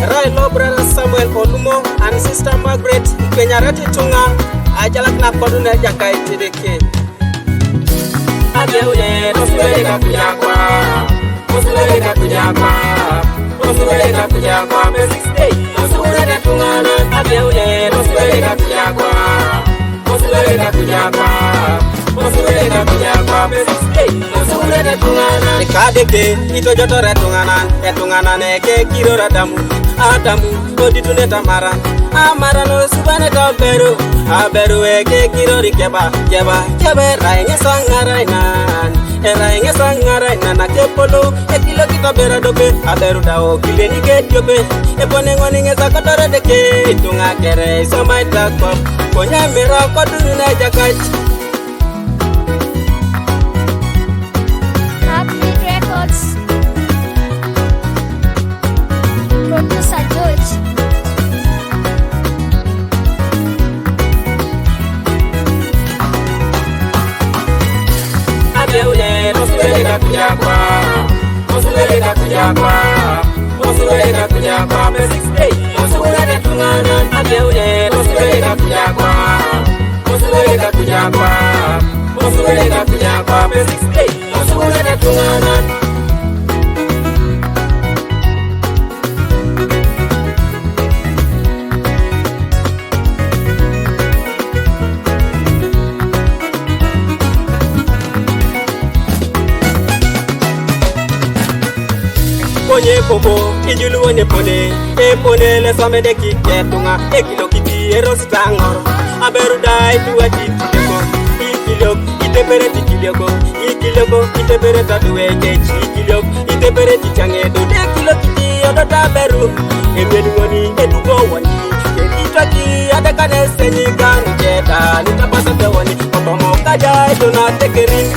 right low brother Samuel Olumo and sister Margaret Kenyarati Tunga ajalak na koduna jakai tideke Adeule Osuwega kujakwa Osuwega kujakwa Osuwega kujakwa Basic Day Osuwega tungana Adeule Osuwega kujakwa Osuwega kujakwa Osuwega kujakwa Basic Day Osuwega tungana Kadeke ito jotore tungana neke kiro radamu Adamu oditune tamara Amara no subane taberu Aberu eke kiro rikeba Kebe rainge sangarainan na kepolo Ekilo kita bera dobe Aberu dao kile nike diobe Epone ngoni ngeza kotore deke Tunga kere isomai takwa Konya mera kodunu na jakaji Producer George. Adeule Osuwega kujakwa Osuwega kujakwa Osuwega kujakwa Basic Day Osuwega tungana Adeule Osuwega kujakwa Osuwega kujakwa Osuwega kujakwa Basic Day Osuwega tungana Konye koko, ijulu wone pone Epone le some de kike tunga Ekilo kiti eros tangor Aberu dai tuwa tikileko Ikilok, itebere tikileko Ikiloko, itebere taduwe kechi Ikilok, itebere tichange do Dekilo kiti odota beru Emyelu woni, eduko woni Ekitwaki, adekane senyi ganu jeta Nitapasa te woni, otomo kaja edona tekeri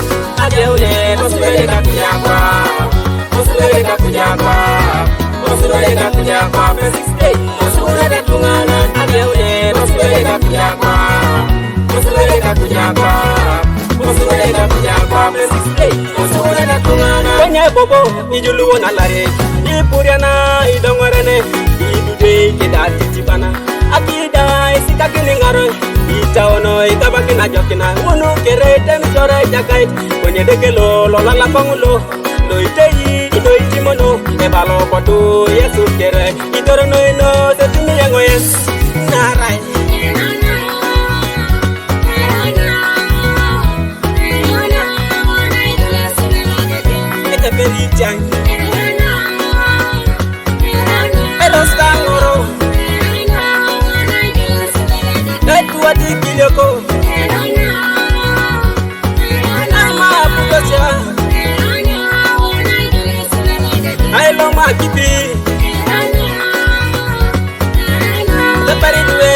Adeule Osuwega kujakwa Osuwega kujakwa Osuwega kujakwa Basic Day Osuwega tungana Adeule Osuwega kujakwa Osuwega kujakwa Osuwega kujakwa Basic Day Osuwega tungana Konye bobo ijulu wona lare Ipuriana idongorene Idude keda titibana Akida isika kiningaro Itaono itabakina jokina Unu kere temitore jakai Konye dekelo lolala kongulo Lo iteyi ito itimono Ebalo koto yesu kere Itoro no ino setimi yango yes Narai Ete peri jang Elo stangoro Etu wadi kiloko Ama apukosya Ailo makipi Separi duwe